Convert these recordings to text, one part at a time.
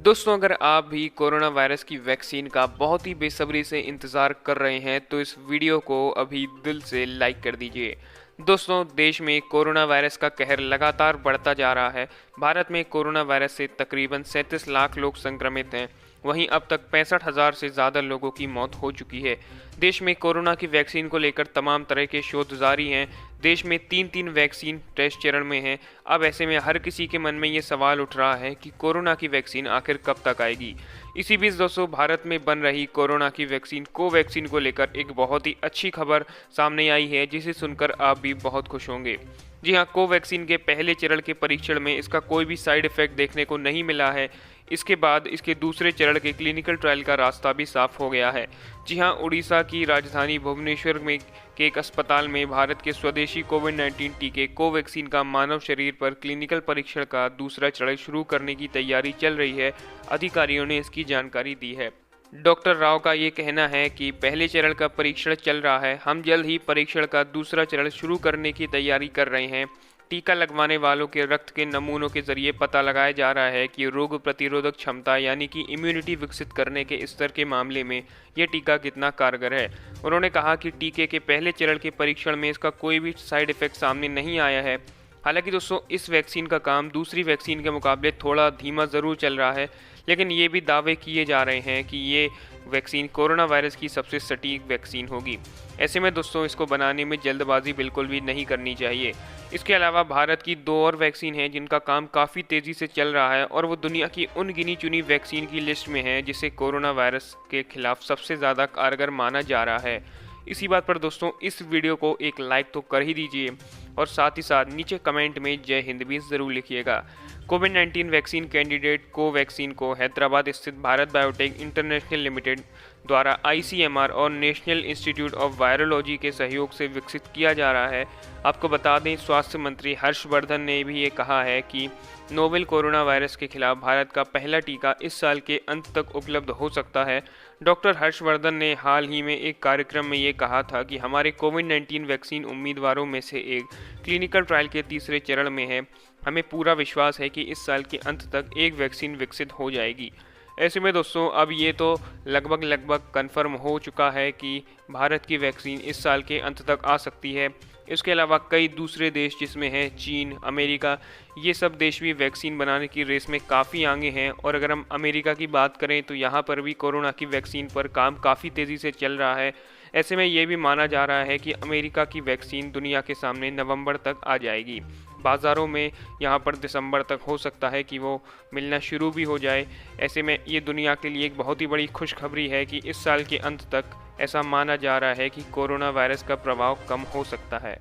दोस्तों, अगर आप भी कोरोना वायरस की वैक्सीन का बहुत ही बेसब्री से इंतज़ार कर रहे हैं तो इस वीडियो को अभी दिल से लाइक कर दीजिए। दोस्तों, देश में कोरोना वायरस का कहर लगातार बढ़ता जा रहा है। भारत में कोरोना वायरस से तकरीबन 37 लाख लोग संक्रमित हैं। वहीं अब तक 65,000 से ज़्यादा लोगों की मौत हो चुकी है। देश में कोरोना की वैक्सीन को लेकर तमाम तरह के शोध जारी हैं। देश में 3-3 वैक्सीन टेस्ट चरण में हैं। अब ऐसे में हर किसी के मन में ये सवाल उठ रहा है कि कोरोना की वैक्सीन आखिर कब तक आएगी। इसी बीच दोस्तों, भारत में बन रही कोरोना की वैक्सीन कोवैक्सीन को लेकर एक बहुत ही अच्छी खबर सामने आई है, जिसे सुनकर आप भी बहुत खुश होंगे। जी हाँ, कोवैक्सीन के पहले चरण के परीक्षण में इसका कोई भी साइड इफेक्ट देखने को नहीं मिला है। इसके बाद इसके दूसरे चरण के क्लिनिकल ट्रायल का रास्ता भी साफ हो गया है। जी हाँ, उड़ीसा की राजधानी भुवनेश्वर में के एक अस्पताल में भारत के स्वदेशी कोविड-19 टीके कोवैक्सीन का मानव शरीर पर क्लिनिकल परीक्षण का दूसरा चरण शुरू करने की तैयारी चल रही है। अधिकारियों ने इसकी जानकारी दी है। डॉक्टर राव का ये कहना है कि पहले चरण का परीक्षण चल रहा है। हम जल्द ही परीक्षण का दूसरा चरण शुरू करने की तैयारी कर रहे हैं। टीका लगवाने वालों के रक्त के नमूनों के जरिए पता लगाया जा रहा है कि रोग प्रतिरोधक क्षमता यानी कि इम्यूनिटी विकसित करने के स्तर के मामले में यह टीका कितना कारगर है। उन्होंने कहा कि टीके के पहले चरण के परीक्षण में इसका कोई भी साइड इफेक्ट सामने नहीं आया है। हालांकि दोस्तों, इस वैक्सीन का काम दूसरी वैक्सीन के मुकाबले थोड़ा धीमा ज़रूर चल रहा है, लेकिन ये भी दावे किए जा रहे हैं कि ये वैक्सीन कोरोना वायरस की सबसे सटीक वैक्सीन होगी। ऐसे में दोस्तों, इसको बनाने में जल्दबाजी बिल्कुल भी नहीं करनी चाहिए। इसके अलावा भारत की 2 और वैक्सीन हैं जिनका काम काफ़ी तेज़ी से चल रहा है और वो दुनिया की उन गिनी चुनी वैक्सीन की लिस्ट में है जिसे कोरोना वायरस के खिलाफ सबसे ज़्यादा कारगर माना जा रहा है। इसी बात पर दोस्तों, इस वीडियो को एक लाइक तो कर ही दीजिए और साथ ही साथ नीचे कमेंट में जय हिंद भी ज़रूर लिखिएगा। कोविड-19 वैक्सीन कैंडिडेट कोवैक्सीन को हैदराबाद स्थित भारत बायोटेक इंटरनेशनल लिमिटेड द्वारा आईसीएमआर और नेशनल इंस्टीट्यूट ऑफ वायरोलॉजी के सहयोग से विकसित किया जा रहा है। आपको बता दें, स्वास्थ्य मंत्री हर्षवर्धन ने भी ये कहा है कि नोवेल कोरोना वायरस के खिलाफ भारत का पहला टीका इस साल के अंत तक उपलब्ध हो सकता है। डॉक्टर हर्षवर्धन ने हाल ही में एक कार्यक्रम में ये कहा था कि हमारे कोविड-19 वैक्सीन उम्मीदवारों में से एक क्लिनिकल ट्रायल के तीसरे चरण में है। हमें पूरा विश्वास है कि इस साल के अंत तक एक वैक्सीन विकसित हो जाएगी। ऐसे में दोस्तों, अब ये तो लगभग कन्फर्म हो चुका है कि भारत की वैक्सीन इस साल के अंत तक आ सकती है। इसके अलावा कई दूसरे देश जिसमें हैं चीन, अमेरिका, ये सब देश भी वैक्सीन बनाने की रेस में काफ़ी आगे हैं। और अगर हम अमेरिका की बात करें तो यहाँ पर भी कोरोना की वैक्सीन पर काम काफ़ी तेज़ी से चल रहा है। ऐसे में ये भी माना जा रहा है कि अमेरिका की वैक्सीन दुनिया के सामने नवंबर तक आ जाएगी। बाज़ारों में यहाँ पर दिसंबर तक हो सकता है कि वो मिलना शुरू भी हो जाए। ऐसे में ये दुनिया के लिए एक बहुत ही बड़ी खुशखबरी है कि इस साल के अंत तक ऐसा माना जा रहा है कि कोरोना वायरस का प्रभाव कम हो सकता है।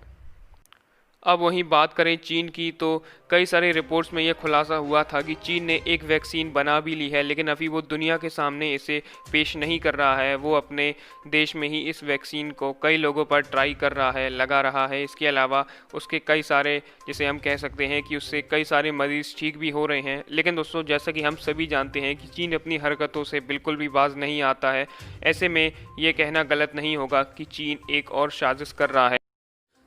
अब वहीं बात करें चीन की, तो कई सारे रिपोर्ट्स में यह खुलासा हुआ था कि चीन ने एक वैक्सीन बना भी ली है, लेकिन अभी वो दुनिया के सामने इसे पेश नहीं कर रहा है। वो अपने देश में ही इस वैक्सीन को कई लोगों पर ट्राई कर रहा है, लगा रहा है। इसके अलावा उसके कई सारे, जिसे हम कह सकते हैं कि उससे कई सारे मरीज ठीक भी हो रहे हैं। लेकिन दोस्तों, जैसा कि हम सभी जानते हैं कि चीन अपनी हरकतों से बिल्कुल भी बाज नहीं आता है। ऐसे में ये कहना गलत नहीं होगा कि चीन एक और साजिश कर रहा है।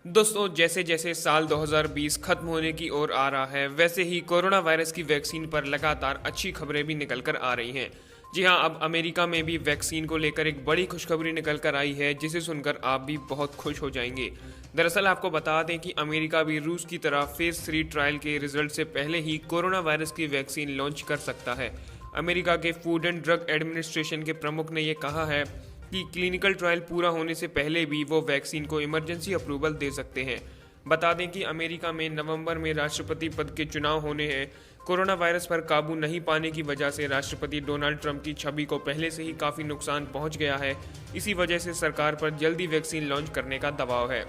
दोस्तों, जैसे जैसे साल 2020 खत्म होने की ओर आ रहा है, वैसे ही कोरोना वायरस की वैक्सीन पर लगातार अच्छी खबरें भी निकल कर आ रही हैं। जी हां, अब अमेरिका में भी वैक्सीन को लेकर एक बड़ी खुशखबरी निकल कर आई है, जिसे सुनकर आप भी बहुत खुश हो जाएंगे। दरअसल आपको बता दें कि अमेरिका भी रूस की तरह फेज 3 ट्रायल के रिजल्ट से पहले ही कोरोना वायरस की वैक्सीन लॉन्च कर सकता है। अमेरिका के फूड एंड ड्रग एडमिनिस्ट्रेशन के प्रमुख ने यह कहा है कि क्लिनिकल ट्रायल पूरा होने से पहले भी वो वैक्सीन को इमरजेंसी अप्रूवल दे सकते हैं। बता दें कि अमेरिका में नवंबर में राष्ट्रपति पद के चुनाव होने हैं। कोरोना वायरस पर काबू नहीं पाने की वजह से राष्ट्रपति डोनाल्ड ट्रंप की छवि को पहले से ही काफ़ी नुकसान पहुंच गया है। इसी वजह से सरकार पर जल्दी वैक्सीन लॉन्च करने का दबाव है।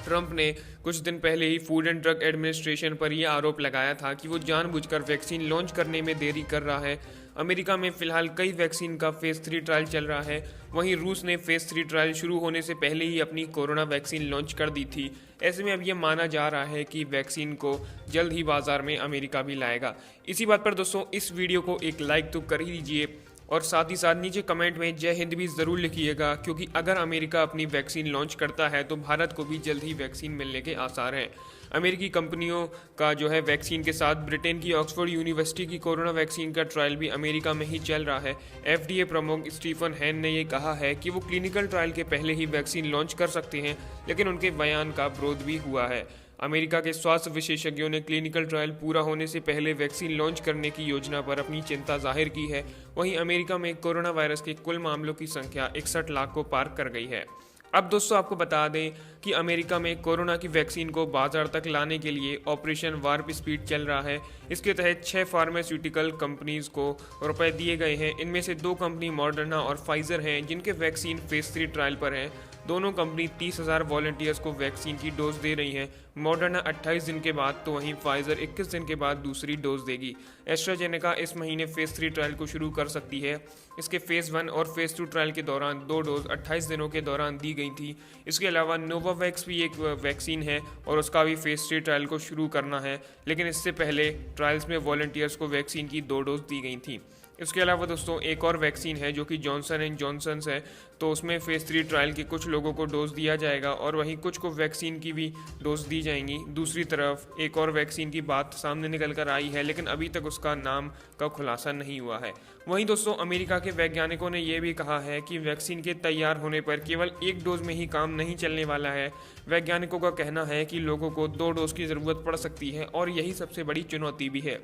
ट्रंप ने कुछ दिन पहले ही फूड एंड ड्रग एडमिनिस्ट्रेशन पर यह आरोप लगाया था कि वो जानबूझकर वैक्सीन लॉन्च करने में देरी कर रहा है। अमेरिका में फिलहाल कई वैक्सीन का फेज 3 ट्रायल चल रहा है। वहीं रूस ने फेज 3 ट्रायल शुरू होने से पहले ही अपनी कोरोना वैक्सीन लॉन्च कर दी थी। ऐसे में अब यह माना जा रहा है कि वैक्सीन को जल्द ही बाजार में अमेरिका भी लाएगा। इसी बात पर दोस्तों, इस वीडियो को एक लाइक तो कर ही दीजिए और साथ ही साथ नीचे कमेंट में जय हिंद भी ज़रूर लिखिएगा, क्योंकि अगर अमेरिका अपनी वैक्सीन लॉन्च करता है तो भारत को भी जल्द ही वैक्सीन मिलने के आसार हैं। अमेरिकी कंपनियों का जो है वैक्सीन के साथ ब्रिटेन की ऑक्सफोर्ड यूनिवर्सिटी की कोरोना वैक्सीन का ट्रायल भी अमेरिका में ही चल रहा है। FDA प्रमुख स्टीफन हैन ने ये कहा है कि वो क्लिनिकल ट्रायल के पहले ही वैक्सीन लॉन्च कर सकते हैं, लेकिन उनके बयान का विरोध भी हुआ है। अमेरिका के स्वास्थ्य विशेषज्ञों ने क्लिनिकल ट्रायल पूरा होने से पहले वैक्सीन लॉन्च करने की योजना पर अपनी चिंता जाहिर की है। वहीं अमेरिका में कोरोना वायरस के कुल मामलों की संख्या 61 लाख को पार कर गई है। अब दोस्तों आपको बता दें कि अमेरिका में कोरोना की वैक्सीन को बाजार तक लाने के लिए ऑपरेशन वार्प स्पीड चल रहा है। इसके तहत 6 फार्मास्यूटिकल कंपनीज को रुपए दिए गए हैं। इनमें से 2 कंपनी मॉडर्ना और फाइजर हैं, जिनके वैक्सीन फेज 3 ट्रायल पर हैं। दोनों कंपनी 30,000 वॉलंटियर्स को वैक्सीन की डोज दे रही हैं। मॉडर्ना 28 दिन के बाद तो वहीं फाइजर 21 दिन के बाद दूसरी डोज देगी। एस्ट्राजेनेका इस महीने फेज 3 ट्रायल को शुरू कर सकती है। इसके फेज 1 और फेज 2 ट्रायल के दौरान 2 डोज 28 दिनों के दौरान दी गई थी। इसके अलावा नोवावैक्स भी एक वैक्सीन है और उसका भी फेज 3 ट्रायल को शुरू करना है, लेकिन इससे पहले ट्रायल्स में वॉलंटियर्स को वैक्सीन की 2 डोज दी गई थी। इसके अलावा दोस्तों एक और वैक्सीन है जो कि जॉनसन एंड जॉनसन्स है, तो उसमें फेज 3 ट्रायल के कुछ लोगों को डोज दिया जाएगा और वहीं कुछ को वैक्सीन की भी डोज दी जाएंगी। दूसरी तरफ एक और वैक्सीन की बात सामने निकल कर आई है, लेकिन अभी तक उसका नाम का खुलासा नहीं हुआ है। वहीं दोस्तों अमेरिका के वैज्ञानिकों ने यह भी कहा है कि वैक्सीन के तैयार होने पर केवल 1 डोज में ही काम नहीं चलने वाला है। वैज्ञानिकों का कहना है कि लोगों को 2 डोज की ज़रूरत पड़ सकती है और यही सबसे बड़ी चुनौती भी है।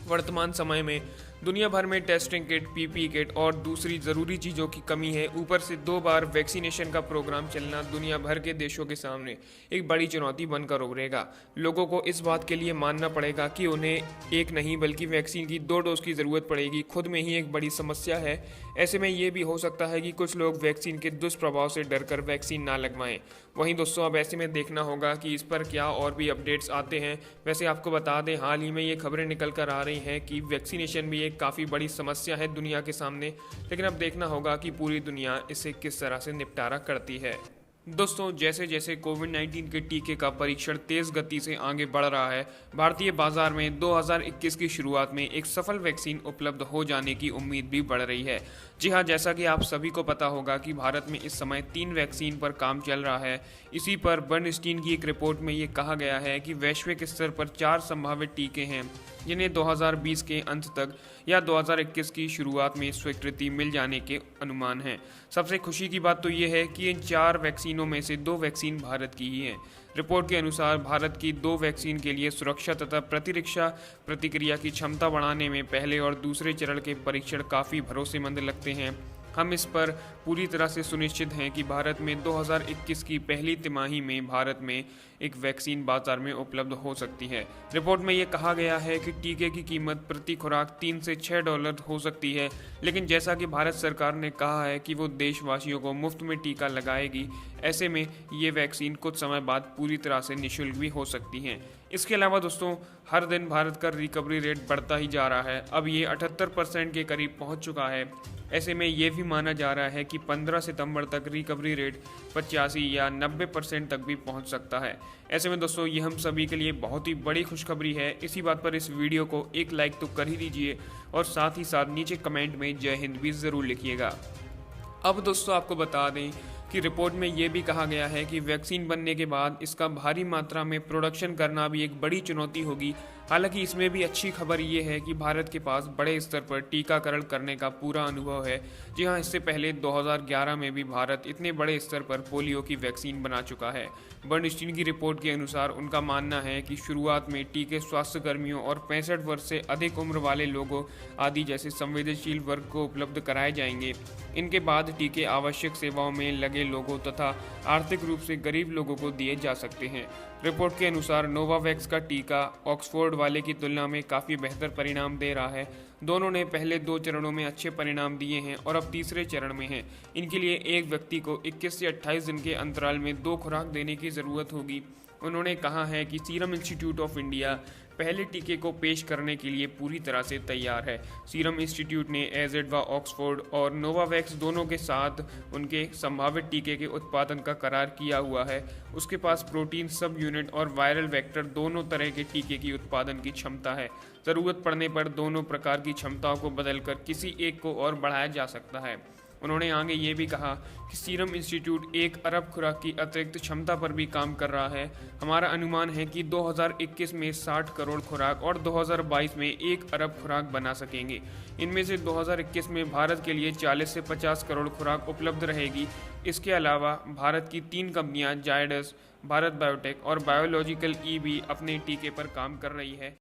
वर्तमान समय में दुनिया भर में टेस्टिंग किट, पीपी किट और दूसरी ज़रूरी चीज़ों की कमी है। ऊपर से 2 बार वैक्सीनेशन का प्रोग्राम चलना दुनिया भर के देशों के सामने एक बड़ी चुनौती बनकर उभरेगा। लोगों को इस बात के लिए मानना पड़ेगा कि उन्हें एक नहीं बल्कि वैक्सीन की 2 डोज की ज़रूरत पड़ेगी। खुद में ही एक बड़ी समस्या है। ऐसे में ये भी हो सकता है कि कुछ लोग वैक्सीन के दुष्प्रभाव से डरकर वैक्सीन ना लगवाएं। वहीं दोस्तों अब ऐसे में देखना होगा कि इस पर क्या और भी अपडेट्स आते हैं। वैसे आपको बता दें हाल ही में ये खबरें निकल कर आ रही हैं कि वैक्सीनेशन भी एक काफ़ी बड़ी समस्या है दुनिया के सामने, लेकिन अब देखना होगा कि पूरी दुनिया इसे किस तरह से निपटारा करती है। दोस्तों जैसे जैसे कोविड-19 के टीके का परीक्षण तेज़ गति से आगे बढ़ रहा है, भारतीय बाजार में 2021 की शुरुआत में एक सफल वैक्सीन उपलब्ध हो जाने की उम्मीद भी बढ़ रही है। जी हाँ, जैसा कि आप सभी को पता होगा कि भारत में इस समय 3 वैक्सीन पर काम चल रहा है। इसी पर बर्नस्टीन की एक रिपोर्ट में ये कहा गया है कि वैश्विक स्तर पर 4 संभावित टीके हैं, जिन्हें 2020 के अंत तक या 2021 की शुरुआत में स्वीकृति मिल जाने के अनुमान हैं। सबसे खुशी की बात तो ये है कि इन 4 वैक्सीनों में से 2 वैक्सीन भारत की ही हैं। रिपोर्ट के अनुसार भारत की 2 वैक्सीन के लिए सुरक्षा तथा प्रतिरक्षा प्रतिक्रिया की क्षमता बढ़ाने में पहले और दूसरे चरण के परीक्षण काफ़ी भरोसेमंद लगते हैं। हम इस पर पूरी तरह से सुनिश्चित हैं कि भारत में 2021 की पहली तिमाही में भारत में एक वैक्सीन बाजार में उपलब्ध हो सकती है। रिपोर्ट में ये कहा गया है कि टीके की कीमत प्रति खुराक $3 से $6 हो सकती है, लेकिन जैसा कि भारत सरकार ने कहा है कि वो देशवासियों को मुफ्त में टीका लगाएगी, ऐसे में ये वैक्सीन कुछ समय बाद पूरी तरह से निःशुल्क भी हो सकती हैं। इसके अलावा दोस्तों हर दिन भारत का रिकवरी रेट बढ़ता ही जा रहा है। अब ये 78% के करीब पहुंच चुका है। ऐसे में ये भी माना जा रहा है कि 15 सितंबर तक रिकवरी रेट 85 या 90% तक भी पहुंच सकता है। ऐसे में दोस्तों ये हम सभी के लिए बहुत ही बड़ी खुशखबरी है। इसी बात पर इस वीडियो को एक लाइक तो कर ही दीजिए और साथ ही साथ नीचे कमेंट में जय हिंद भी ज़रूर लिखिएगा। अब दोस्तों आपको बता दें कि रिपोर्ट में ये भी कहा गया है कि वैक्सीन बनने के बाद इसका भारी मात्रा में प्रोडक्शन करना भी एक बड़ी चुनौती होगी। हालांकि इसमें भी अच्छी खबर ये है कि भारत के पास बड़े स्तर पर टीकाकरण करने का पूरा अनुभव है। जी हाँ, इससे पहले 2011 में भी भारत इतने बड़े स्तर पर पोलियो की वैक्सीन बना चुका है। बर्नस्टीन की रिपोर्ट के अनुसार उनका मानना है कि शुरुआत में टीके स्वास्थ्य कर्मियों और 65 वर्ष से अधिक उम्र वाले लोगों आदि जैसे संवेदनशील वर्ग को उपलब्ध कराए जाएंगे। इनके बाद टीके आवश्यक सेवाओं में लगे लोगों तथा आर्थिक रूप से गरीब लोगों को दिए जा सकते हैं। रिपोर्ट के अनुसार नोवावैक्स का टीका ऑक्सफोर्ड वाले की तुलना में काफ़ी बेहतर परिणाम दे रहा है। दोनों ने पहले 2 चरणों में अच्छे परिणाम दिए हैं और अब तीसरे चरण में हैं। इनके लिए एक व्यक्ति को 21 से 28 दिन के अंतराल में 2 खुराक देने की ज़रूरत होगी। उन्होंने कहा है कि सीरम इंस्टीट्यूट ऑफ इंडिया पहले टीके को पेश करने के लिए पूरी तरह से तैयार है। सीरम इंस्टीट्यूट ने एजेड व ऑक्सफोर्ड और नोवावैक्स दोनों के साथ उनके संभावित टीके के उत्पादन का करार किया हुआ है। उसके पास प्रोटीन सब यूनिट और वायरल वेक्टर दोनों तरह के टीके की उत्पादन की क्षमता है। ज़रूरत पड़ने पर दोनों प्रकार की क्षमताओं को बदलकर किसी एक को और बढ़ाया जा सकता है। उन्होंने आगे ये भी कहा कि सीरम इंस्टीट्यूट 1 अरब खुराक की अतिरिक्त क्षमता पर भी काम कर रहा है। हमारा अनुमान है कि 2021 में 60 करोड़ खुराक और 2022 में 1 अरब खुराक बना सकेंगे। इनमें से 2021 में भारत के लिए 40 से 50 करोड़ खुराक उपलब्ध रहेगी। इसके अलावा भारत की 3 कंपनियां जायडस, भारत बायोटेक और बायोलॉजिकल ई भी अपने टीके पर काम कर रही है।